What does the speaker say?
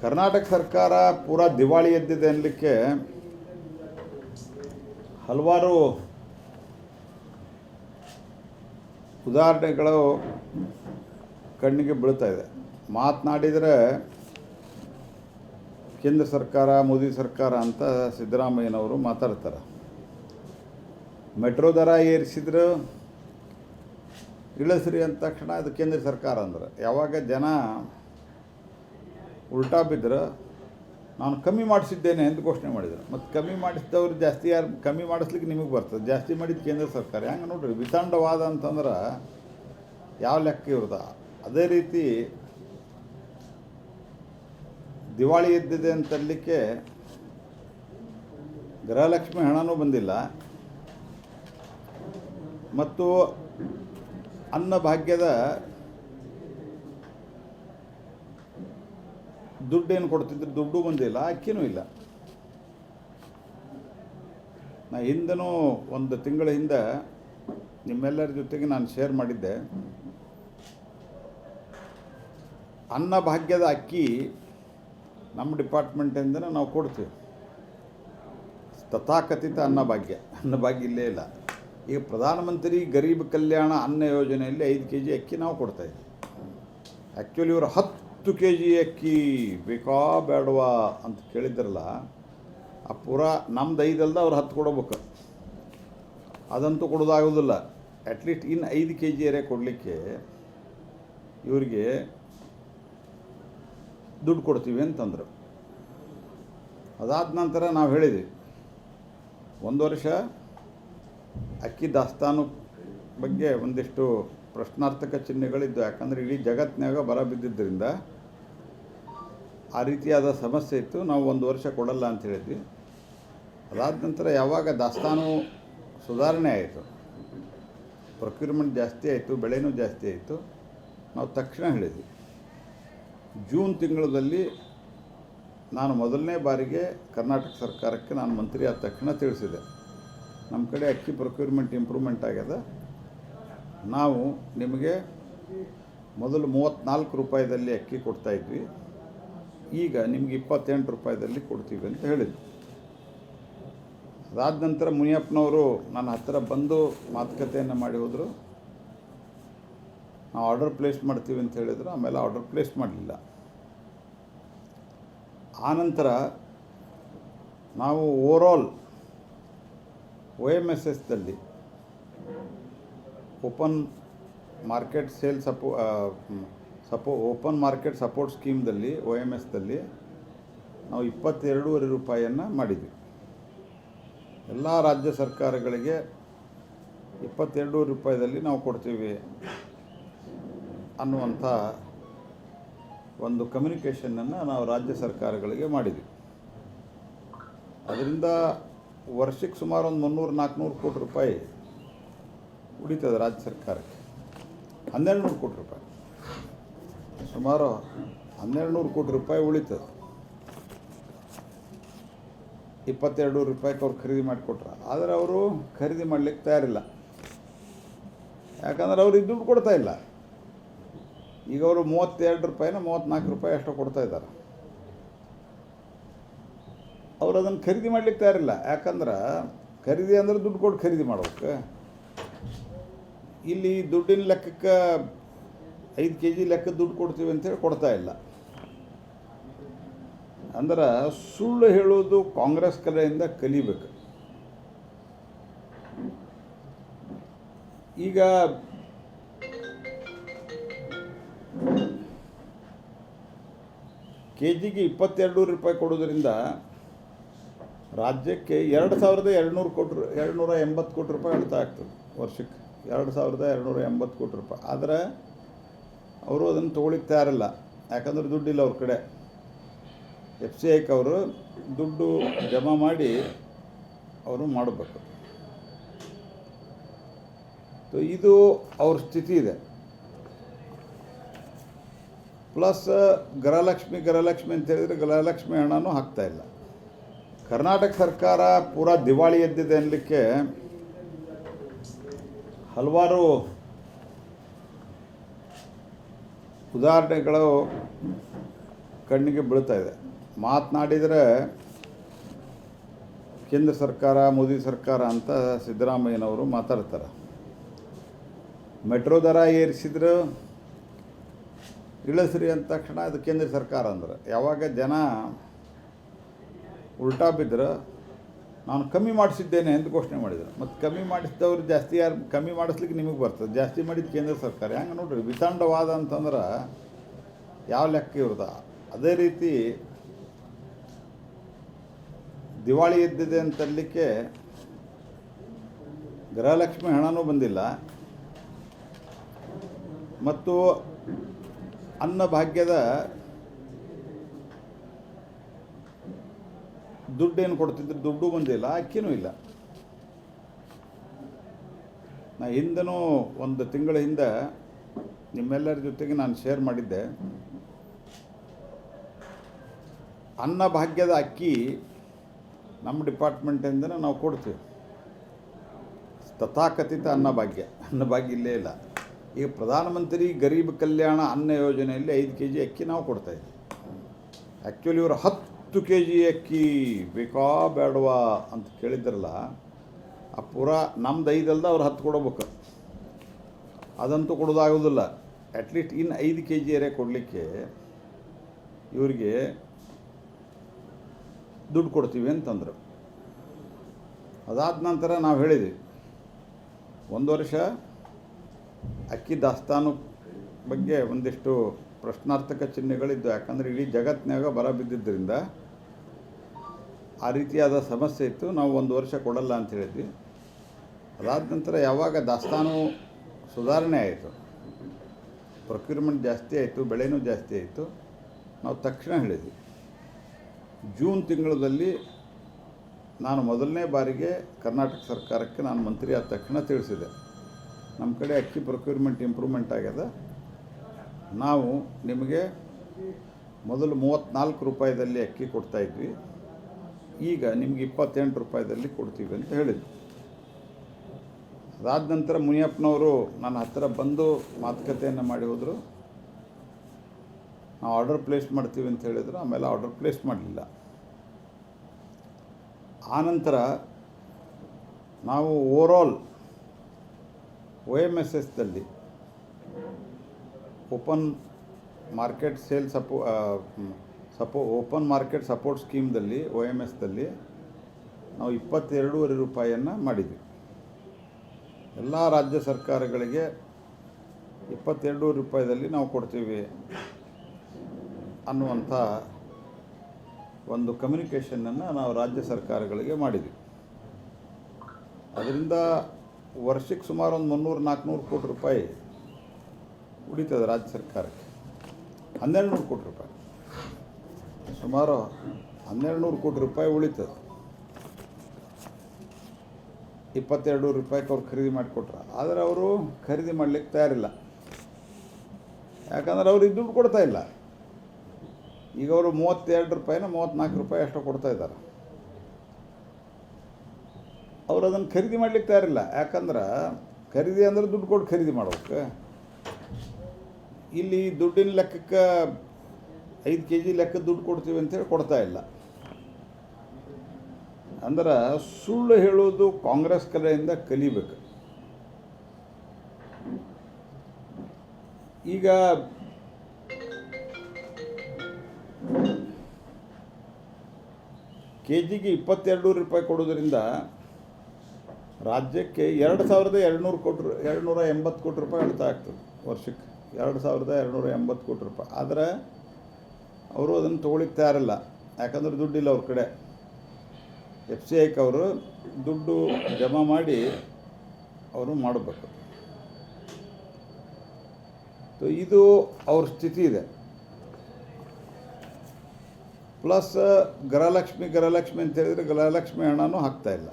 ಕರ್ನಾಟಕ ಸರ್ಕಾರ ಪೂರಾ ದಿವಾಳಿ ಎದ್ದಿದೆ ಅನ್ನಲಿಕ್ಕೆ ಹಲವಾರು ಉದಾಹರಣೆಗಳು ಕಣ್ಣಿಗೆ ಬೀಳ್ತಾ ಇದೆ. ಮಾತನಾಡಿದರೆ ಕೇಂದ್ರ ಸರ್ಕಾರ ಮೋದಿ ಸರ್ಕಾರ ಅಂತ ಸಿದ್ದರಾಮಯ್ಯನವರು ಮಾತಾಡ್ತಾರೆ. ಮೆಟ್ರೋ ದರ ಏರಿಸಿದ್ರು ಇಳಿಸ್ರಿ ಅಂದ ತಕ್ಷಣ ಅದು ಕೇಂದ್ರ ಸರ್ಕಾರ ಅಂದ್ರೆ, ಯಾವಾಗ ಜನ ಉಲ್ಟಾ ಬಿದ್ದರೆ ನಾನು ಕಮ್ಮಿ ಮಾಡಿಸಿದ್ದೇನೆ ಅಂತ ಘೋಷಣೆ ಮಾಡಿದರು. ಮತ್ತು ಕಮ್ಮಿ ಮಾಡಿಸಿದವ್ರು ಜಾಸ್ತಿ ಯಾರು ಕಮ್ಮಿ ಮಾಡಿಸ್ಲಿಕ್ಕೆ ನಿಮಗೆ ಬರ್ತದೆ, ಜಾಸ್ತಿ ಮಾಡಿದ್ದು ಕೇಂದ್ರ ಸರ್ಕಾರ. ಹೆಂಗೆ ನೋಡ್ರಿ, ವಿತಂಡವಾದ ಅಂತಂದ್ರೆ ಯಾವ ಲೆಕ್ಕ ಇರೋದ. ಅದೇ ರೀತಿ ದಿವಾಳಿ ಎದ್ದಿದೆ ಅಂತಲಿಕ್ಕೆ ಗೃಹಲಕ್ಷ್ಮಿ ಹಣನೂ ಬಂದಿಲ್ಲ ಮತ್ತು ಅನ್ನಭಾಗ್ಯದ ದುಡ್ಡೇನು ಕೊಡ್ತಿದ್ರು, ದುಡ್ಡು ಬಂದಿಲ್ಲ, ಅಕ್ಕಿನೂ ಇಲ್ಲ. ನಾ ಹಿಂದನೂ ಒಂದು ತಿಂಗಳ ಹಿಂದೆ ನಿಮ್ಮೆಲ್ಲರ ಜೊತೆಗೆ ನಾನು ಶೇರ್ ಮಾಡಿದ್ದೆ. ಅನ್ನಭಾಗ್ಯದ ಅಕ್ಕಿ ನಮ್ಮ ಡಿಪಾರ್ಟ್ಮೆಂಟಿಂದ ನಾವು ಕೊಡ್ತೀವಿ. ತಥಾಕಥಿತ ಅನ್ನಭಾಗ್ಯ ಇಲ್ಲೇ ಇಲ್ಲ. ಈಗ ಪ್ರಧಾನಮಂತ್ರಿ ಗರೀಬ್ ಕಲ್ಯಾಣ ಅನ್ನ ಯೋಜನೆಯಲ್ಲಿ 5 kg ಅಕ್ಕಿ ನಾವು ಕೊಡ್ತಾಯಿದ್ವಿ. ಆ್ಯಕ್ಚುಲಿ ಇವರು 10 kg ಅಕ್ಕಿ ಬೇಕಾ ಬೇಡವಾ ಅಂತ ಕೇಳಿದ್ರಲ್ಲ, ಆ ಪೂರಾ ನಮ್ದು 5 ಅಲ್ದ ಅವ್ರು 10 ಕೊಡಬೇಕು. ಅದಂತೂ ಕೊಡೋದಾಗೋದಿಲ್ಲ. ಅಟ್ಲೀಸ್ಟ್ ಇನ್ನು 5 kg ಏರೇ ಕೊಡಲಿಕ್ಕೆ ಇವರಿಗೆ ದುಡ್ಡು ಕೊಡ್ತೀವಿ ಅಂತಂದರು. ಅದಾದ ನಂತರ ನಾವು ಹೇಳಿದ್ವಿ, 1 ವರ್ಷ ಅಕ್ಕಿ ದಾಸ್ತಾನು ಬಗ್ಗೆ ಒಂದಿಷ್ಟು ಪ್ರಶ್ನಾರ್ಥಕ ಚಿಹ್ನೆಗಳಿದ್ದು. ಯಾಕಂದರೆ ಇಡೀ ಜಗತ್ತಿನಾಗ ಬರ ಬಿದ್ದಿದ್ದರಿಂದ ಆ ರೀತಿಯಾದ ಸಮಸ್ಯೆ ಇತ್ತು. ನಾವು 1 ವರ್ಷ ಕೊಡಲ್ಲ ಅಂತ ಹೇಳಿದ್ವಿ. ಅದಾದ ನಂತರ ಯಾವಾಗ ದಾಸ್ತಾನು ಸುಧಾರಣೆ ಆಯಿತು, ಪ್ರೊಕ್ಯೂರ್ಮೆಂಟ್ ಜಾಸ್ತಿ ಆಯಿತು, ಬೆಳೆನೂ ಜಾಸ್ತಿ ಆಯಿತು, ನಾವು ತಕ್ಷಣ ಹೇಳಿದ್ವಿ. ಜೂನ್ ತಿಂಗಳಲ್ಲಿ ನಾನು ಮೊದಲನೇ ಬಾರಿಗೆ ಕರ್ನಾಟಕ ಸರ್ಕಾರಕ್ಕೆ ನಾನು ಮಂತ್ರಿ ಆದ ತಕ್ಷಣ ತಿಳಿಸಿದೆ, ನಮ್ಮ ಕಡೆ ಅಕ್ಕಿ ಪ್ರೊಕ್ಯೂರ್ಮೆಂಟ್ ಇಂಪ್ರೂವ್ಮೆಂಟ್ ಆಗ್ಯದ. ನಾವು ನಿಮಗೆ ಮೊದಲು 34 ರೂಪಾಯಿದಲ್ಲಿ ಅಕ್ಕಿ ಕೊಡ್ತಾಯಿದ್ವಿ, ಈಗ ನಿಮಗೆ 28 ರೂಪಾಯಿದಲ್ಲಿ ಕೊಡ್ತೀವಿ ಅಂತ ಹೇಳಿದ್ವಿ. ಅದಾದ ನಂತರ ಮುನಿಯಪ್ಪನವರು ನನ್ನ ಹತ್ತಿರ ಬಂದು ಮಾತುಕತೆಯನ್ನು ಮಾಡಿ ಹೋದರು. ನಾವು ಆರ್ಡರ್ ಪ್ಲೇಸ್ ಮಾಡ್ತೀವಿ ಅಂತ ಹೇಳಿದರು. ಆಮೇಲೆ ಆರ್ಡರ್ ಪ್ಲೇಸ್ ಮಾಡಲಿಲ್ಲ. ಆನಂತರ ನಾವು ಓವರಾಲ್ OMSSದಲ್ಲಿ open market sale open market support ಸ್ಕೀಮ್ದಲ್ಲಿ OMSದಲ್ಲಿ ನಾವು 22.5 ರೂಪಾಯಿಯನ್ನು ಮಾಡಿದ್ವಿ. ಎಲ್ಲ ರಾಜ್ಯ ಸರ್ಕಾರಗಳಿಗೆ 22 ರೂಪಾಯಿದಲ್ಲಿ ನಾವು ಕೊಡ್ತೀವಿ ಅನ್ನುವಂಥ ಒಂದು ಕಮ್ಯುನಿಕೇಷನನ್ನು ನಾವು ರಾಜ್ಯ ಸರ್ಕಾರಗಳಿಗೆ ಮಾಡಿದ್ವಿ. ಅದರಿಂದ ವರ್ಷಕ್ಕೆ ಸುಮಾರು ಒಂದು 300-400 ಕೋಟಿ ರೂಪಾಯಿ ಉಳಿತದೆ ರಾಜ್ಯ ಸರ್ಕಾರಕ್ಕೆ. 1200 ಕೋಟಿ ರೂಪಾಯಿ, ಸುಮಾರು 1200 ಕೋಟಿ ರೂಪಾಯಿ ಉಳಿತದೆ. 22 ರೂಪಾಯಿಗೆ ಅವ್ರು ಖರೀದಿ ಮಾಡಿಕೊಟ್ರು. ಆದರೆ ಅವರು ಖರೀದಿ ಮಾಡಲಿಕ್ಕೆ ತಯಾರಿಲ್ಲ. ಯಾಕಂದ್ರೆ ಅವ್ರಿಗೆ ದುಡ್ಡು ಕೊಡ್ತಾ ಇಲ್ಲ. ಈಗ ಅವರು 32 ರೂಪಾಯಿನ 34 ರೂಪಾಯಿ ಅಷ್ಟು ಕೊಡ್ತಾ ಇದ್ದಾರೆ. ಅವರು ಅದನ್ನು ಖರೀದಿ ಮಾಡಲಿಕ್ಕೆ ತಯಾರಿಲ್ಲ. ಯಾಕಂದ್ರೆ ಖರೀದಿ ಅಂದರೆ ದುಡ್ಡು ಕೊಟ್ಟು ಖರೀದಿ ಮಾಡ್ಬೇಕು. ಇಲ್ಲಿ ದುಡ್ಡಿನ ಲೆಕ್ಕಕ್ಕೆ 5 kg ಲೆಕ್ಕ ದುಡ್ಡು ಕೊಡ್ತೀವಿ ಅಂತೇಳಿ ಕೊಡ್ತಾ ಇಲ್ಲ. ಅಂದ್ರೆ ಸುಳ್ಳು ಹೇಳೋದು ಕಾಂಗ್ರೆಸ್ ಕಡೆಯಿಂದ ಕಲಿಬೇಕು. ಈಗ KGಗೆ 22 ರೂಪಾಯಿ ಕೊಡೋದ್ರಿಂದ ರಾಜ್ಯಕ್ಕೆ 2280 ಕೋಟಿ ರೂಪಾಯಿ ಉಳಿತಾಯ ಆಗ್ತದೆ ವರ್ಷಕ್ಕೆ. 2280 ಕೋಟಿ ರೂಪಾಯಿ. ಆದರೆ ಅವರು ಅದನ್ನು ತೊಗೊಳಿಕ್ಕೆ ತಯಾರಿಲ್ಲ. ಯಾಕಂದ್ರೆ ದುಡ್ಡಿಲ್ಲ ಅವ್ರ ಕಡೆ. FCIಗೆ ಅವರು ದುಡ್ಡು ಜಮಾ ಮಾಡಿ ಅವರು ಮಾಡಬೇಕು. ಇದು ಅವ್ರ ಸ್ಥಿತಿ ಇದೆ. ಪ್ಲಸ್ ಗೃಹಲಕ್ಷ್ಮಿ ಅಂತ ಹೇಳಿದರೆ ಗೃಹಲಕ್ಷ್ಮಿ ಹಣನೂ ಹಾಕ್ತಾಯಿಲ್ಲ. ಕರ್ನಾಟಕ ಸರ್ಕಾರ ಪೂರಾ ದಿವಾಳಿ ಎದ್ದಿದೆ ಅನ್ನಲಿಕ್ಕೆ ಹಲವಾರು ಉದಾಹರಣೆಗಳು ಕಣ್ಣಿಗೆ ಬೀಳ್ತಾ ಇದೆ. ಮಾತನಾಡಿದರೆ ಕೇಂದ್ರ ಸರ್ಕಾರ, ಮೋದಿ ಸರ್ಕಾರ ಅಂತ ಸಿದ್ದರಾಮಯ್ಯನವರು ಮಾತಾಡ್ತಾರೆ. ಮೆಟ್ರೋ ದರ ಏರಿಸಿದ್ರು ಇಳಿಸ್ರಿ ಅಂದ ತಕ್ಷಣ ಅದು ಕೇಂದ್ರ ಸರ್ಕಾರ ಅಂದ್ರೆ, ಯಾವಾಗ ಜನ ಉಲ್ಟಾ ಬಿದ್ದರೆ ನಾನು ಕಮ್ಮಿ ಮಾಡಿಸಿದ್ದೇನೆ ಅಂತ ಘೋಷಣೆ ಮಾಡಿದರು. ಮತ್ತು ಕಮ್ಮಿ ಮಾಡಿಸಿದವ್ರು ಜಾಸ್ತಿ ಯಾರು ಕಮ್ಮಿ ಮಾಡಿಸ್ಲಿಕ್ಕೆ ನಿಮಗೆ ಬರ್ತದೆ, ಜಾಸ್ತಿ ಮಾಡಿದ್ದು ಕೇಂದ್ರ ಸರ್ಕಾರ. ಹೆಂಗೆ ನೋಡ್ರಿ, ವಿತಂಡವಾದ ಅಂತಂದ್ರೆ ಯಾವ ಲೆಕ್ಕ ಇರೋದ. ಅದೇ ರೀತಿ ದಿವಾಳಿ ಎದ್ದಿದೆ ಅಂತಲಿಕ್ಕೆ ಗೃಹಲಕ್ಷ್ಮಿ ಹಣನೂ ಬಂದಿಲ್ಲ, ಮತ್ತು ಅನ್ನಭಾಗ್ಯದ ದುಡ್ಡೇನು ಕೊಡ್ತಿದ್ರು, ದುಡ್ಡು ಬಂದಿಲ್ಲ, ಅಕ್ಕಿನೂ ಇಲ್ಲ. ನಾ ಹಿಂದನೂ ಒಂದು ತಿಂಗಳ ಹಿಂದೆ ನಿಮ್ಮೆಲ್ಲರ ಜೊತೆಗೆ ನಾನು ಶೇರ್ ಮಾಡಿದ್ದೆ. ಅನ್ನಭಾಗ್ಯದ ಅಕ್ಕಿ ನಮ್ಮ ಡಿಪಾರ್ಟ್ಮೆಂಟಿಂದ ನಾವು ಕೊಡ್ತೀವಿ. ತಥಾಕಥಿತ ಅನ್ನಭಾಗ್ಯ ಇಲ್ಲೇ ಇಲ್ಲ. ಈಗ ಪ್ರಧಾನಮಂತ್ರಿ ಗರೀಬ್ ಕಲ್ಯಾಣ ಅನ್ನ ಯೋಜನೆಯಲ್ಲಿ 5 kg ಅಕ್ಕಿ ನಾವು ಕೊಡ್ತಾಯಿದ್ವಿ. ಆ್ಯಕ್ಚುಲಿ ಇವರು 10 kg ಅಕ್ಕಿ ಬೇಕಾ ಬೇಡವಾ ಅಂತ ಕೇಳಿದ್ರಲ್ಲ, ಆ ಪೂರಾ ನಮ್ದು 5 ಅಲ್ದ ಅವ್ರು 10 ಕೊಡಬೇಕು. ಅದಂತೂ ಕೊಡೋದಾಗೋದಿಲ್ಲ. ಅಟ್ಲೀಸ್ಟ್ ಇನ್ನು 5 kg ಏರೇ ಕೊಡಲಿಕ್ಕೆ ಇವರಿಗೆ ದುಡ್ಡು ಕೊಡ್ತೀವಿ ಅಂತಂದರು. ಅದಾದ ನಂತರ ನಾವು ಹೇಳಿದ್ವಿ, 1 ವರ್ಷ ಅಕ್ಕಿ ದಾಸ್ತಾನು ಬಗ್ಗೆ ಒಂದಿಷ್ಟು ಪ್ರಶ್ನಾರ್ಥಕ ಚಿಹ್ನೆಗಳಿದ್ದು. ಯಾಕಂದರೆ ಇಡೀ ಜಗತ್ತಿನಾಗ ಬರ ಬಿದ್ದಿದ್ದರಿಂದ ಆ ರೀತಿಯಾದ ಸಮಸ್ಯೆ ಇತ್ತು. ನಾವು 1 ವರ್ಷ ಕೊಡಲ್ಲ ಅಂತ ಹೇಳಿದ್ವಿ. ಅದಾದ ನಂತರ ಯಾವಾಗ ದಾಸ್ತಾನು ಸುಧಾರಣೆ ಆಯಿತು, ಪ್ರೊಕ್ಯೂರ್ಮೆಂಟ್ ಜಾಸ್ತಿ ಆಯಿತು, ಬೆಳೆನೂ ಜಾಸ್ತಿ ಆಯಿತು, ನಾವು ತಕ್ಷಣ ಹೇಳಿದ್ವಿ. ಜೂನ್ ತಿಂಗಳಲ್ಲಿ ನಾನು ಮೊದಲನೇ ಬಾರಿಗೆ ಕರ್ನಾಟಕ ಸರ್ಕಾರಕ್ಕೆ ನಾನು ಮಂತ್ರಿ ಆದ ತಕ್ಷಣ ತಿಳಿಸಿದೆ, ನಮ್ಮ ಕಡೆ ಅಕ್ಕಿ ಪ್ರೊಕ್ಯೂರ್ಮೆಂಟ್ ಇಂಪ್ರೂವ್ಮೆಂಟ್ ಆಗ್ಯದ. ನಾವು ನಿಮಗೆ ಮೊದಲು 34 ರೂಪಾಯಿದಲ್ಲಿ ಅಕ್ಕಿ ಕೊಡ್ತಾಯಿದ್ವಿ, ಈಗ ನಿಮಗೆ 28 ರೂಪಾಯಿದಲ್ಲಿ ಕೊಡ್ತೀವಿ ಅಂತ ಹೇಳಿದ್ವಿ. ಅದಾದ ನಂತರ ಮುನಿಯಪ್ಪನವರು ನನ್ನ ಹತ್ತಿರ ಬಂದು ಮಾತುಕತೆಯನ್ನು ಮಾಡಿ ಹೋದರು. ನಾವು ಆರ್ಡರ್ ಪ್ಲೇಸ್ ಮಾಡ್ತೀವಿ ಅಂತ ಹೇಳಿದರು. ಆಮೇಲೆ ಆರ್ಡರ್ ಪ್ಲೇಸ್ ಮಾಡಲಿಲ್ಲ. ಆನಂತರ ನಾವು ಓವರಾಲ್ OMSSದಲ್ಲಿ open market sale open market support ಸ್ಕೀಮ್ದಲ್ಲಿ OMSದಲ್ಲಿ ನಾವು 22.5 ರೂಪಾಯಿಯನ್ನು ಮಾಡಿದ್ವಿ. ಎಲ್ಲ ರಾಜ್ಯ ಸರ್ಕಾರಗಳಿಗೆ 22 ರೂಪಾಯಿದಲ್ಲಿ ನಾವು ಕೊಡ್ತೀವಿ ಅನ್ನುವಂಥ ಒಂದು ಕಮ್ಯುನಿಕೇಷನನ್ನು ನಾವು ರಾಜ್ಯ ಸರ್ಕಾರಗಳಿಗೆ ಮಾಡಿದ್ವಿ. ಅದರಿಂದ ವರ್ಷಕ್ಕೆ ಸುಮಾರು ಒಂದು 300-400 ಕೋಟಿ ರೂಪಾಯಿ ಉಳಿತದೆ ರಾಜ್ಯ ಸರ್ಕಾರಕ್ಕೆ. 1200 ಕೋಟಿ ರೂಪಾಯಿ, ಸುಮಾರು 1200 ಕೋಟಿ ರೂಪಾಯಿ ಉಳಿತದೆ. 22 ರೂಪಾಯಿಗೆ ಅವ್ರು ಖರೀದಿ ಮಾಡಿಕೊಟ್ರು. ಆದರೆ ಅವರು ಖರೀದಿ ಮಾಡಲಿಕ್ಕೆ ತಯಾರಿಲ್ಲ. ಯಾಕಂದ್ರೆ ಅವ್ರಿಗೆ ದುಡ್ಡು ಕೊಡ್ತಾ ಇಲ್ಲ. ಈಗ ಅವರು 32 ರೂಪಾಯಿನ 34 ರೂಪಾಯಿ ಅಷ್ಟು ಕೊಡ್ತಾ ಇದ್ದಾರೆ. ಅವರು ಅದನ್ನು ಖರೀದಿ ಮಾಡಲಿಕ್ಕೆ ತಯಾರಿಲ್ಲ. ಯಾಕಂದ್ರೆ ಖರೀದಿ ಅಂದರೆ ದುಡ್ಡು ಕೊಟ್ಟು ಖರೀದಿ ಮಾಡ್ಬೇಕು. ಇಲ್ಲಿ ದುಡ್ಡಿನ ಲೆಕ್ಕಕ್ಕೆ 5 kg ಲೆಕ್ಕ ದುಡ್ಡು ಕೊಡ್ತೀವಿ ಅಂತೇಳಿ ಕೊಡ್ತಾ ಇಲ್ಲ. ಅಂದ್ರೆ ಸುಳ್ಳು ಹೇಳೋದು ಕಾಂಗ್ರೆಸ್ ಕಡೆಯಿಂದ ಕಲಿಬೇಕು. ಈಗ KGಗೆ 22 ರೂಪಾಯಿ ಕೊಡೋದ್ರಿಂದ ರಾಜ್ಯಕ್ಕೆ 2280 ಕೋಟಿ ರೂಪಾಯಿ ಉಳಿತಾಯ ಆಗ್ತದೆ ವರ್ಷಕ್ಕೆ. 2280 ಕೋಟಿ ರೂಪಾಯಿ. ಆದರೆ ಅವರು ಅದನ್ನು ತೊಗೊಳಿಕ್ಕೆ ತಯಾರಿಲ್ಲ. ಯಾಕಂದ್ರೆ ದುಡ್ಡಿಲ್ಲ ಅವ್ರ ಕಡೆ. FCIಗೆ ಅವರು ದುಡ್ಡು ಜಮಾ ಮಾಡಿ ಅವರು ಮಾಡಬೇಕು. ಇದು ಅವ್ರ ಸ್ಥಿತಿ ಇದೆ. ಪ್ಲಸ್ ಗೃಹಲಕ್ಷ್ಮಿ ಅಂತ ಹೇಳಿದರೆ ಗೃಹಲಕ್ಷ್ಮಿ ಹಣನೂ ಹಾಕ್ತಾಯಿಲ್ಲ.